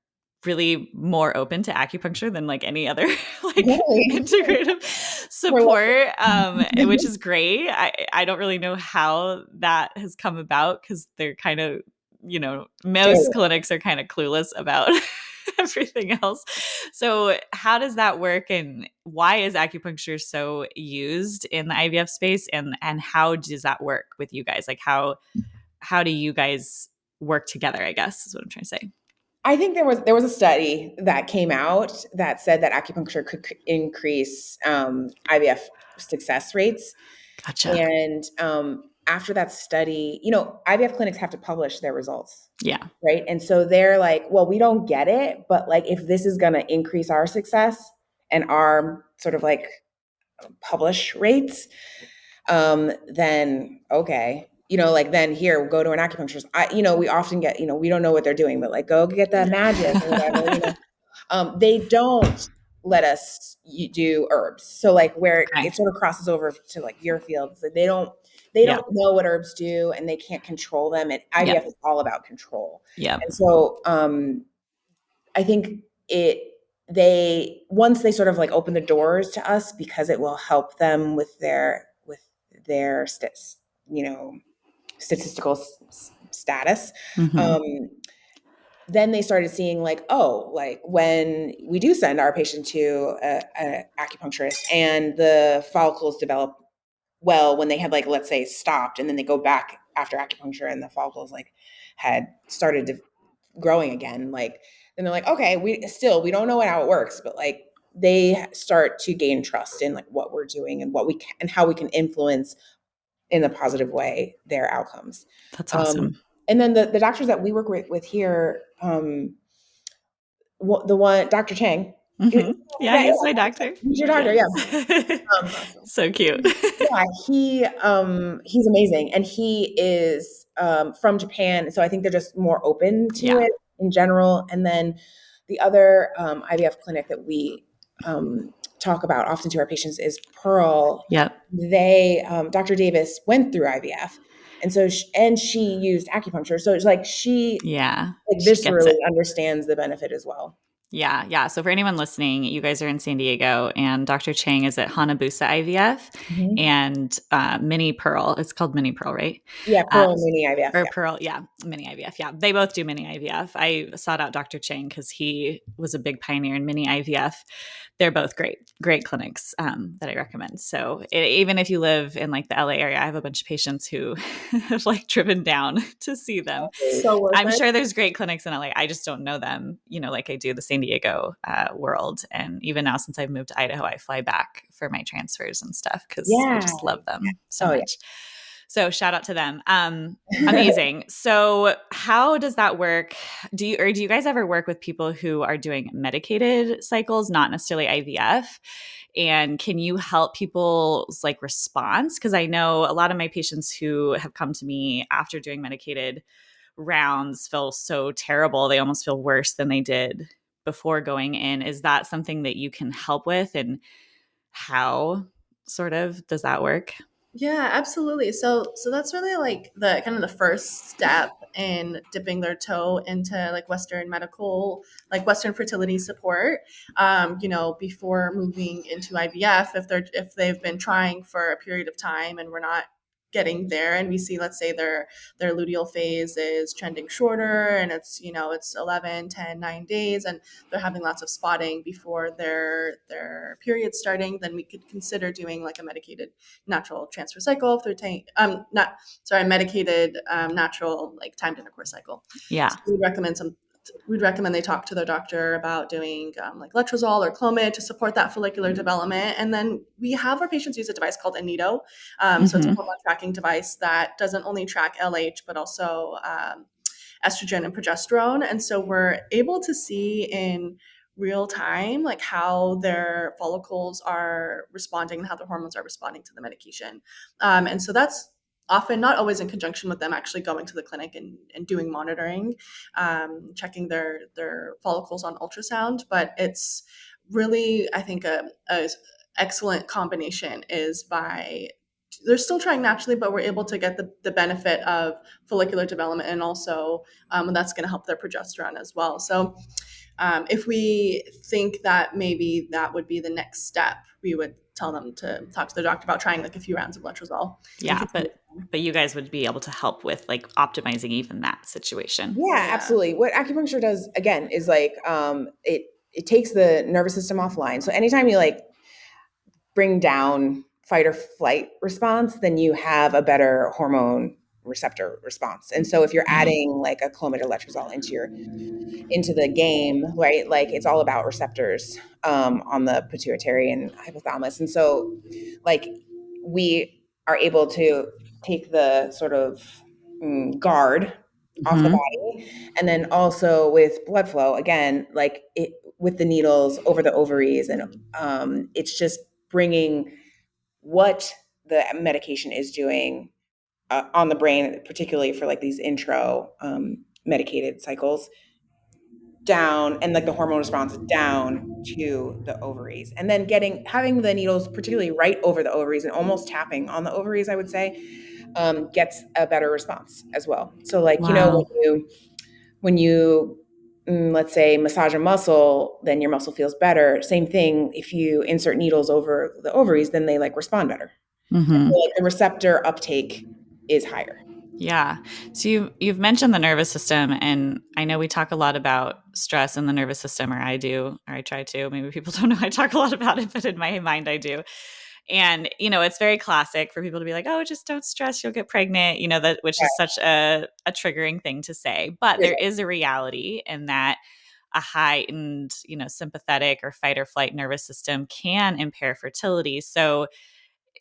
really more open to acupuncture than like any other like integrative support, which is great. I don't really know how that has come about because they're kind of, you know, most clinics are kind of clueless about everything else. So how does that work, and why is acupuncture so used in the IVF space, and how does that work with you guys? Like how do you guys work together, I guess is what I'm trying to say. I think there was a study that came out that said that acupuncture could increase IVF success rates. Gotcha. And after that study, you know, IVF clinics have to publish their results. Yeah. Right. And so they're like, well, we don't get it, but like, if this is going to increase our success and our sort of like publish rates, then okay. You know, like, then here, go to an acupuncturist. You know, we often get, you know, we don't know what they're doing, but like, go get that magic or whatever, you know. They don't let us do herbs. So like, where it sort of crosses over to like your field, so they don't know what herbs do, and they can't control them. And IVF is all about control. Yeah. And so I think once they sort of like open the doors to us, because it will help them with their you know, statistical status. Then they started seeing like, oh, like when we do send our patient to an acupuncturist and the follicles develop well when they had like, let's say, stopped, and then they go back after acupuncture and the follicles like had started to growing again, like, then they're like, okay, we don't know how it works, but like they start to gain trust in like what we're doing and what we can and how we can influence in a positive way their outcomes. That's awesome. And then the doctors that we work with here, the one, Dr. Chang. Mm-hmm. Yeah, he's my doctor. He's your doctor, yes. Yeah. So cute. Yeah, he's amazing, and he is from Japan, so I think they're just more open to it in general. And then the other IVF clinic that we talk about often to our patients is Pearl. Yep. They Dr. Davis went through IVF, and so she used acupuncture, so it's like she viscerally understands the benefit as well. Yeah. Yeah. So for anyone listening, you guys are in San Diego and Dr. Chang is at Hanabusa IVF and Mini Pearl. It's called Mini Pearl, right? Yeah. Pearl and Mini IVF. Or Pearl. Yeah. Mini IVF. Yeah. They both do Mini IVF. I sought out Dr. Chang because he was a big pioneer in Mini IVF. They're both great clinics that I recommend. So even if you live in like the LA area, I have a bunch of patients who have like driven down to see them. So I'm sure there's great clinics in LA. I just don't know them, like I do the San Diego world. And even now, since I've moved to Idaho, I fly back for my transfers and stuff because I just love them so much. Yeah. So shout out to them. Amazing. So how does that work? Do you guys ever work with people who are doing medicated cycles, not necessarily IVF? And can you help people's like response? Because I know a lot of my patients who have come to me after doing medicated rounds feel so terrible. They almost feel worse than they did before going in. Is that something that you can help with? And how sort of does that work? Yeah, absolutely. So that's really like the kind of the first step in dipping their toe into like Western medical, like Western fertility support. Before moving into IVF, if they've been trying for a period of time and we're not getting there, and we see, let's say their luteal phase is trending shorter and it's 11, 10, 9 days, and they're having lots of spotting before their period starting, then we could consider doing like a medicated natural transfer cycle through medicated natural like timed intercourse cycle. Yeah. So we'd recommend they talk to their doctor about doing like letrozole or Clomid to support that follicular development. And then we have our patients use a device called Anido. So it's a hormone tracking device that doesn't only track LH, but also estrogen and progesterone. And so we're able to see in real time like how their follicles are responding and how their hormones are responding to the medication. And so that's often, not always in conjunction with them actually going to the clinic and doing monitoring, checking their follicles on ultrasound. But it's really, I think, a excellent combination is by they're still trying naturally, but we're able to get the benefit of follicular development, and also that's going to help their progesterone as well. So if we think that maybe that would be the next step, we would tell them to talk to their doctor about trying like a few rounds of letrozole. Yeah, but you guys would be able to help with like optimizing even that situation. Yeah, absolutely. What acupuncture does again is like it takes the nervous system offline. So anytime you like bring down fight or flight response, then you have a better hormone receptor response. And so if you're adding like a Clomid or letrozole into the game, right, like it's all about receptors on the pituitary and hypothalamus. And so like we are able to take the sort of guard off the body. And then also with blood flow, again, like it with the needles over the ovaries, and it's just bringing what the medication is doing on the brain, particularly for like these intro medicated cycles, down, and like the hormone response down to the ovaries, and then having the needles particularly right over the ovaries and almost tapping on the ovaries, I would say, gets a better response as well. So like, when you let's say massage a muscle, then your muscle feels better. Same thing if you insert needles over the ovaries, then they like respond better. So, like, the receptor uptake is higher. Yeah. So you've mentioned the nervous system, and I know we talk a lot about stress in the nervous system, or I do, or I try to. Maybe people don't know I talk a lot about it, but in my mind I do. And, it's very classic for people to be like, oh, just don't stress, you'll get pregnant, which is such a triggering thing to say. But there is a reality in that a heightened, sympathetic or fight or flight nervous system can impair fertility. So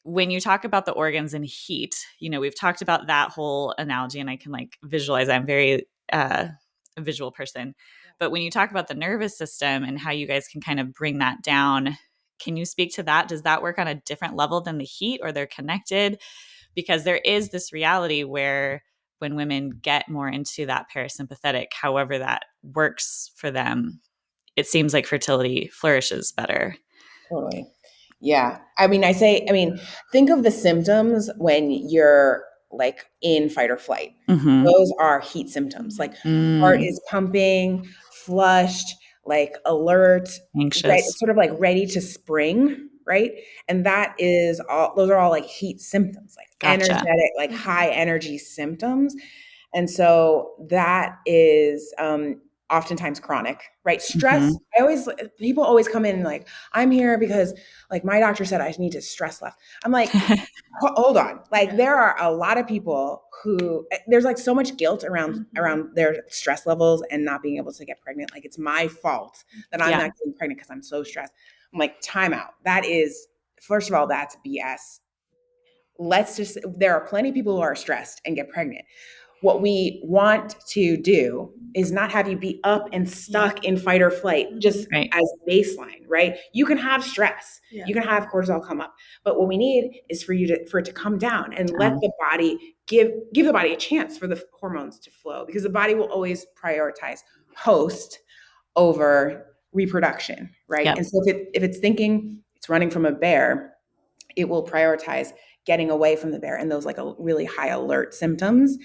when you talk about the organs and heat, we've talked about that whole analogy, and I can visualize. I'm very a visual person. But when you talk about the nervous system and how you guys can kind of bring that down, can you speak to that? Does that work on a different level than the heat, or they're connected? Because there is this reality where when women get more into that parasympathetic, however that works for them, it seems like fertility flourishes better. Totally. Yeah. Think of the symptoms when you're in fight or flight. Mm-hmm. Those are heat symptoms. Heart is pumping, flushed, alert, anxious, right? Sort of ready to spring, right? And those are all heat symptoms, energetic, high energy symptoms. And so that is oftentimes chronic, right? Stress. People always come in I'm here because my doctor said I need to stress less. I'm like, hold on. There are a lot of people who there's so much guilt around their stress levels and not being able to get pregnant. It's my fault that I'm not getting pregnant because I'm so stressed. I'm like, time out. That is, first of all, that's BS. There are plenty of people who are stressed and get pregnant. What we want to do is not have you be up and stuck in fight or flight just as baseline, right? You can have stress. You can have cortisol come up. But what we need is for it to come down and let the body give the body a chance for the hormones to flow, because the body will always prioritize host over reproduction, right? And so if it's thinking it's running from a bear, it will prioritize getting away from the bear and those a really high alert symptoms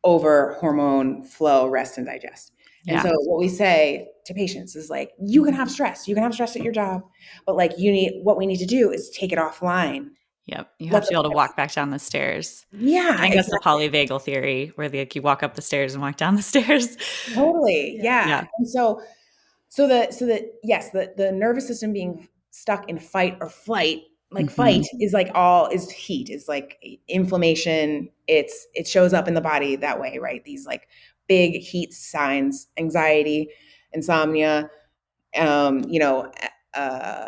over hormone flow, rest, and digest. And so what we say to patients is you can have stress. You can have stress at your job, but what we need to do is take it offline. Yep. You have to be able to walk back down the stairs. Yeah. I think that's the polyvagal theory, where you walk up the stairs and walk down the stairs. Totally. Yeah. And so the nervous system being stuck in fight or flight, fight is is heat, is inflammation. It shows up in the body that way, right? These big heat signs, anxiety, insomnia,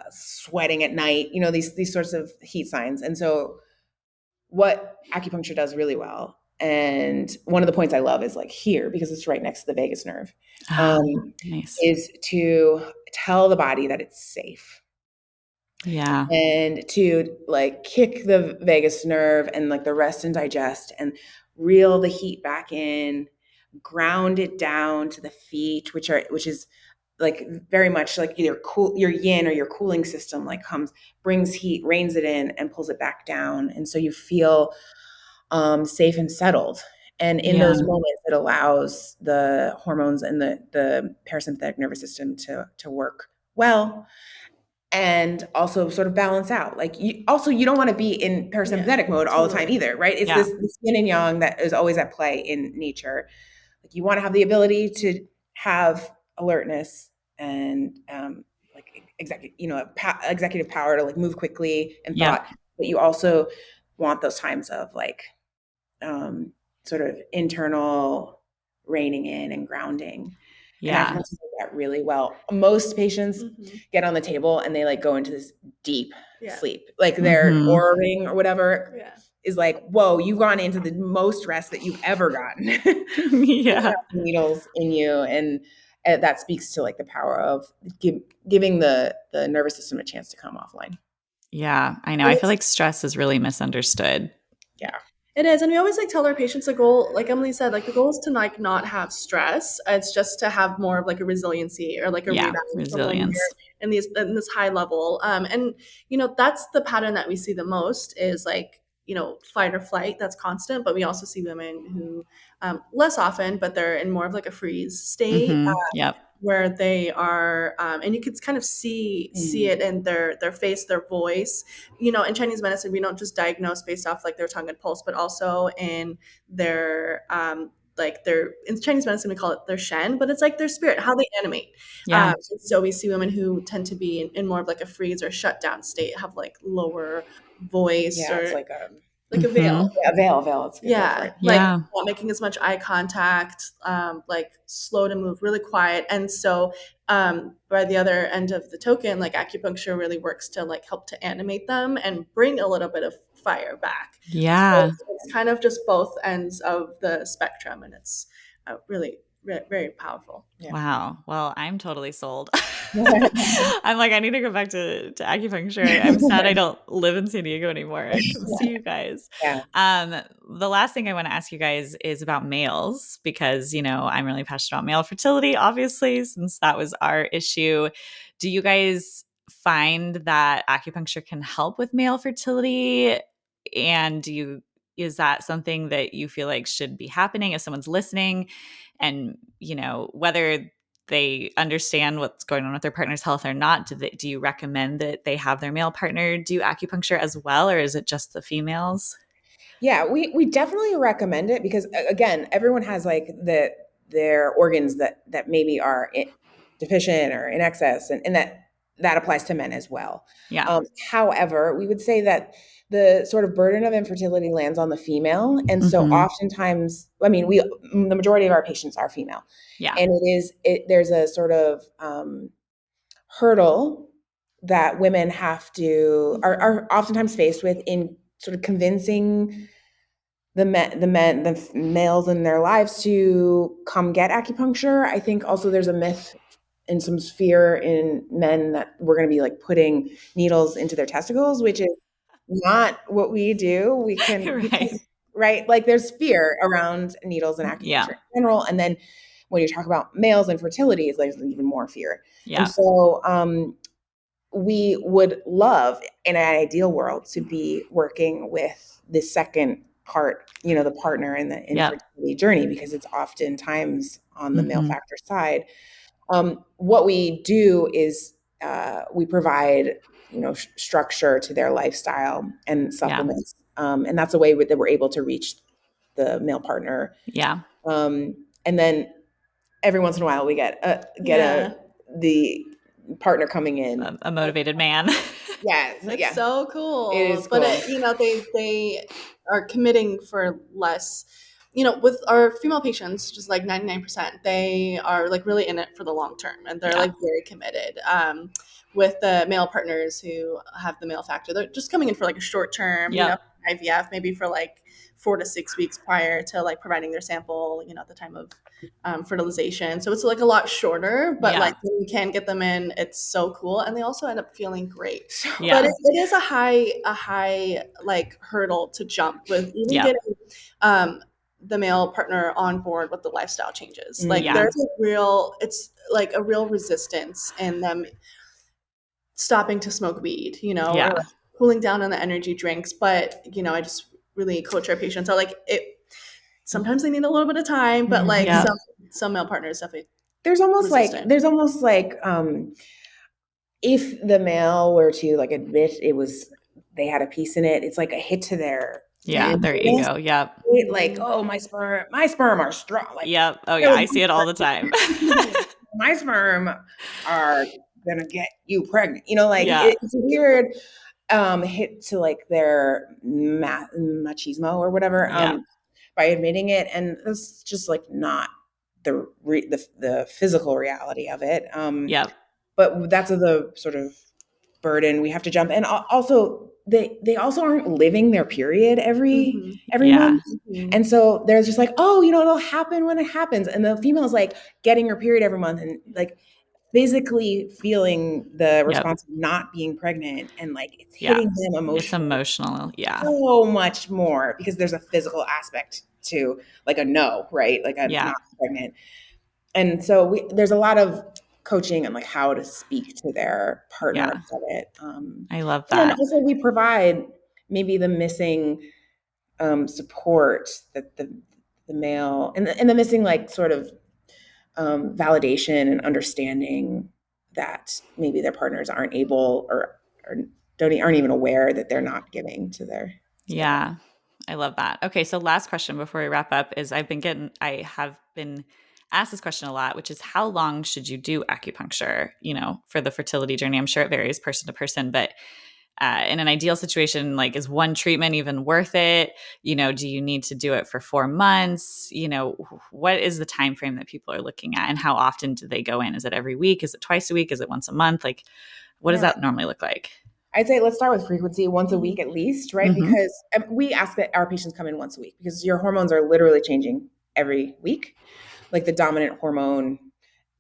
sweating at night, these sorts of heat signs. And so what acupuncture does really well, and one of the points I love is here, because it's right next to the vagus nerve, nice. is to tell the body that it's safe. Yeah. And to kick the vagus nerve and the rest and digest and reel the heat back in, ground it down to the feet, which is very much either cool, your yin or your cooling system brings heat, reins it in, and pulls it back down. And so you feel safe and settled. And in those moments, it allows the hormones and the parasympathetic nervous system to work well, and also sort of balance out. You don't want to be in parasympathetic mode all the time either, right? It's this yin and yang that is always at play in nature. You want to have the ability to have alertness and executive power to move quickly and thought, but you also want those times of sort of internal reining in and grounding. And I can do that really well. Most patients get on the table and they go into this deep sleep, their aura ring or whatever is whoa, you've gone into the most rest that you've ever gotten. Needles in you, and that speaks to the power of giving the nervous system a chance to come offline. Yeah, I know. I feel like stress is really misunderstood. Yeah. It is. And we always tell our patients the goal, like Emily said, the goal is to not have stress. It's just to have more of a resiliency or a resilience in this high level. And that's the pattern that we see the most is fight or flight. That's constant. But we also see women who less often, but they're in more of a freeze state. Where they are, and you can kind of see it in their face, their voice. In Chinese medicine, we don't just diagnose based off their tongue and pulse, but also in their like their, in Chinese medicine we call it their shen, but it's like their spirit, how they animate. Yeah. So we see women who tend to be in more of like a freeze or shut down state, have like lower voice, Yeah, or it's like a veil. yeah, veil. It's a good word for Yeah, it. like Yeah. not making as much eye contact, like slow to move, really quiet. And so by the other end of the token, like acupuncture really works to like help to animate them and bring a little bit of fire back. So Yeah. it's kind of just both ends of the spectrum, and it's really very powerful. Yeah. Wow. Well, I'm totally sold. I'm like, I need to go back to acupuncture. I'm sad I don't live in San Diego anymore. I can see you guys. Yeah. The last thing I want to ask you guys is about males, because, I'm really passionate about male fertility, obviously, since that was our issue. Do you guys find that acupuncture can help with male fertility? And is that something that you feel like should be happening if someone's listening? And, whether they understand what's going on with their partner's health or not, do you recommend that they have their male partner do acupuncture as well, or is it just the females? Yeah, we definitely recommend it because again, everyone has like their organs that maybe are deficient or in excess, and that applies to men as well. Yeah. However, we would say that the sort of burden of infertility lands on the female, and so Mhm. oftentimes, I mean, the majority of our patients are female, Yeah. and there's a sort of hurdle that women are oftentimes faced with in sort of convincing the males in their lives to come get acupuncture. I think also there's a myth and some fear in men that we're going to be like putting needles into their testicles, which is not what we do. We can, Right. right? Like there's fear around needles and Yeah. acupuncture in general. And then when you talk about males and fertility, there's even more fear. And Yeah. so we would love in an ideal world to be working with the second part, the partner in the Yep. infertility journey, because it's oftentimes on the male Mhm. factor side. What we do is we provide, structure to their lifestyle and Yeah. supplements, and that's a way that we're able to reach the male partner. Yeah. And then every once in a while we get Yeah. the partner coming in. A motivated man. Yeah, It's so cool. It is But cool. they are committing for less. With our female patients, just like 99%, they are like really in it for the long term, and they're Yeah. like very committed. With the male partners who have the male factor, they're just coming in for like a short term, Yep. IVF, maybe for like 4 to 6 weeks prior to like providing their sample, at the time of fertilization. So it's like a lot shorter, but Yeah. like when we can get them in, it's so cool, and they also end up feeling great. Yeah. But it is a high like hurdle to jump with even Yeah. getting the male partner on board with the lifestyle changes. Like Yeah. it's like a real resistance in them stopping to smoke weed, or Yeah. like cooling down on the energy drinks. But I just really coach our patients. I like it. Sometimes they need a little bit of time, but like Yeah. some male partners definitely There's almost resistant. like if the male were to like admit they had a piece in it, it's like a hit to their Their manliness, ego. Yep. right? Like, oh, my sperm are strong. Like, Yep. Oh yeah, I see it all the time. my sperm are gonna get you pregnant. Like Yeah. it's a weird hit to like their machismo or whatever Yeah. by admitting it, and it's just like not the physical reality of it. Yep. But that's the sort of burden we have to jump. And also they also aren't living their period every Yeah. month. And so they're just like, oh, it'll happen when it happens. And the female is like getting her period every month and like physically feeling the response of not being pregnant, and like it's hitting them emotionally. It's emotional. Yeah. So much more because there's a physical aspect to like a no, right? Like a not pregnant. And so there's a lot of coaching on like how to speak to their partner about it. I love And that. also we provide maybe the missing support that the male and the missing like sort of validation and understanding that maybe their partners aren't able or aren't even aware that they're not giving to their Yeah. I love that. Okay, so last question before we wrap up is I have been asked this question a lot, which is how long should you do acupuncture, for the fertility journey? I'm sure it varies person to person, but in an ideal situation, like, is one treatment even worth it? Do you need to do it for 4 months? What is the time frame that people are looking at, and how often do they go in? Is it every week? Is it twice a week? Is it once a month? Like, what does that normally look like? I'd say let's start with frequency, once a week at least, right? Mm-hmm. Because we ask that our patients come in once a week because your hormones are literally changing every week. Like the dominant hormone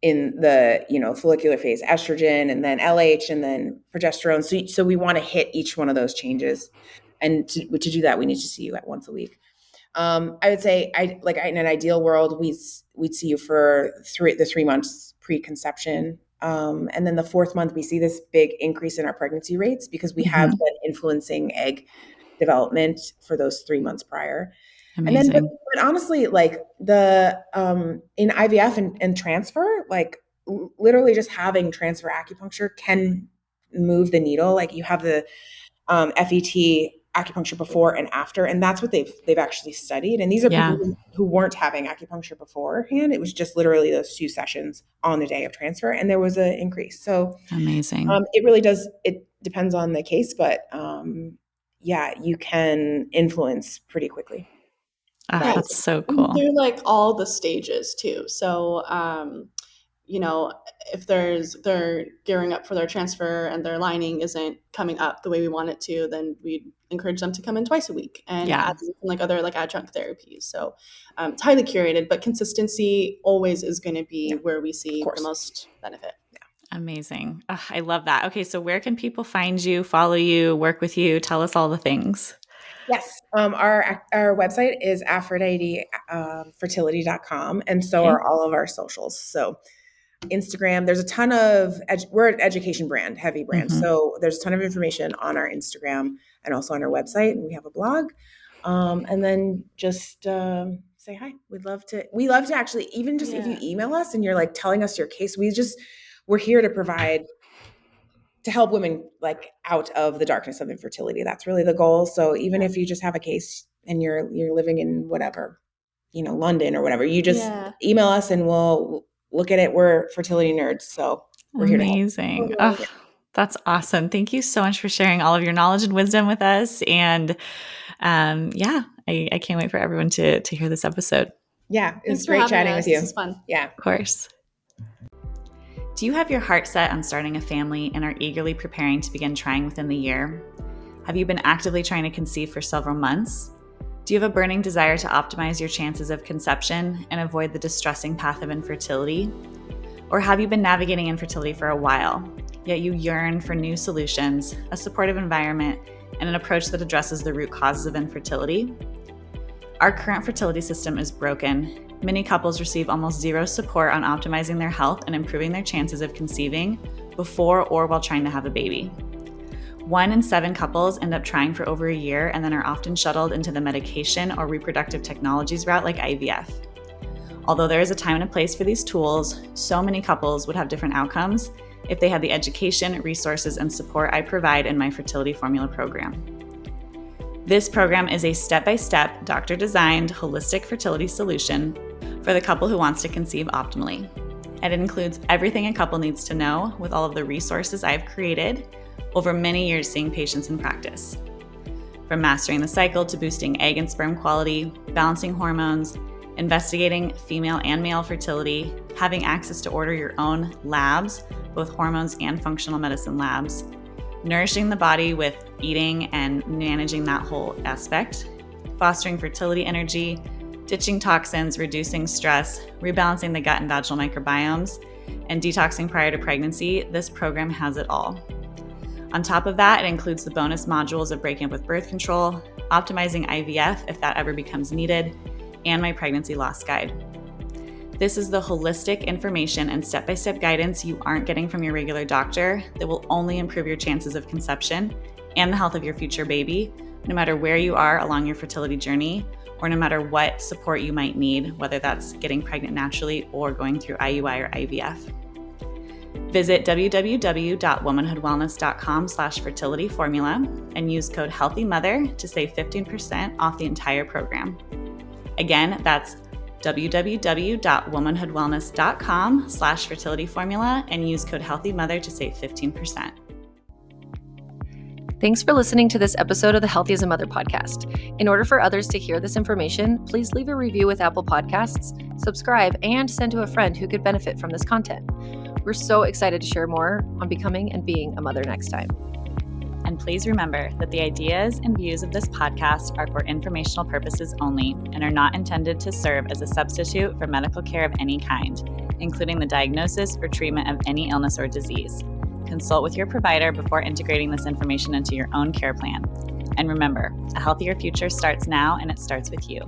in the, follicular phase, estrogen, and then LH, and then progesterone. So we want to hit each one of those changes. And to do that, we need to see you at once a week. I would say in an ideal world, we'd see you for the 3 months pre-conception. And then the 4th month, we see this big increase in our pregnancy rates because we have been influencing egg development for those 3 months prior. Amazing. And then, but honestly, like the in IVF and transfer, like literally just having transfer acupuncture can move the needle. Like you have the FET acupuncture before and after, and that's what they've actually studied. And these are people who weren't having acupuncture beforehand. It was just literally those 2 sessions on the day of transfer, and there was an increase. So amazing. It really does. It depends on the case, but you can influence pretty quickly. That's so cool. They're like all the stages too. So, if they're gearing up for their transfer and their lining isn't coming up the way we want it to, then we'd encourage them to come in twice a week and add like other like adjunct therapies. So it's highly curated, but consistency always is going to be where we see the most benefit. Amazing. I love that. Okay, so where can people find you, follow you, work with you? Tell us all the things. Yes. Our website is Aphrodite Fertility.com, and so are all of our socials. So Instagram, there's a ton of we're an education brand, heavy brand. So there's a ton of information on our Instagram and also on our website, and we have a blog. And then just say hi. We love to actually, even just if you email us and you're like telling us your case, we're here to help women like out of the darkness of infertility. That's really the goal. So even if you just have a case and you're living in whatever, London or whatever, you just email us and we'll look at it. We're fertility nerds, so we're here to help. Amazing. Oh, that's awesome. Thank you so much for sharing all of your knowledge and wisdom with us. And I can't wait for everyone to hear this episode. Yeah, it was great chatting with you. This was fun. Yeah. Of course. Do you have your heart set on starting a family and are eagerly preparing to begin trying within the year? Have you been actively trying to conceive for several months? Do you have a burning desire to optimize your chances of conception and avoid the distressing path of infertility? Or have you been navigating infertility for a while, yet you yearn for new solutions, a supportive environment, and an approach that addresses the root causes of infertility? Our current fertility system is broken. Many couples receive almost zero support on optimizing their health and improving their chances of conceiving before or while trying to have a baby. 1 in 7 couples end up trying for over a year and then are often shuttled into the medication or reproductive technologies route like IVF. Although there is a time and a place for these tools, so many couples would have different outcomes if they had the education, resources, and support I provide in my fertility formula program. This program is a step-by-step, doctor-designed, holistic fertility solution for the couple who wants to conceive optimally. And it includes everything a couple needs to know with all of the resources I've created over many years seeing patients in practice. From mastering the cycle to boosting egg and sperm quality, balancing hormones, investigating female and male fertility, having access to order your own labs, both hormones and functional medicine labs, nourishing the body with eating and managing that whole aspect, fostering fertility energy, ditching toxins, reducing stress, rebalancing the gut and vaginal microbiomes, and detoxing prior to pregnancy. This program has it all. On top of that, it includes the bonus modules of breaking up with birth control, optimizing IVF if that ever becomes needed, and my pregnancy loss guide. This is the holistic information and step-by-step guidance you aren't getting from your regular doctor that will only improve your chances of conception and the health of your future baby, no matter where you are along your fertility journey, or no matter what support you might need, whether that's getting pregnant naturally or going through IUI or IVF. Visit www.womanhoodwellness.com/fertility formula and use code HEALTHYMOTHER to save 15% off the entire program. Again, that's www.womanhoodwellness.com/fertility formula and use code HEALTHYMOTHER to save 15%. Thanks for listening to this episode of the Healthy as a Mother podcast. In order for others to hear this information, please leave a review with Apple Podcasts, subscribe, and send to a friend who could benefit from this content. We're so excited to share more on becoming and being a mother next time. And please remember that the ideas and views of this podcast are for informational purposes only and are not intended to serve as a substitute for medical care of any kind, including the diagnosis or treatment of any illness or disease. Consult with your provider before integrating this information into your own care plan. And remember, a healthier future starts now, and it starts with you.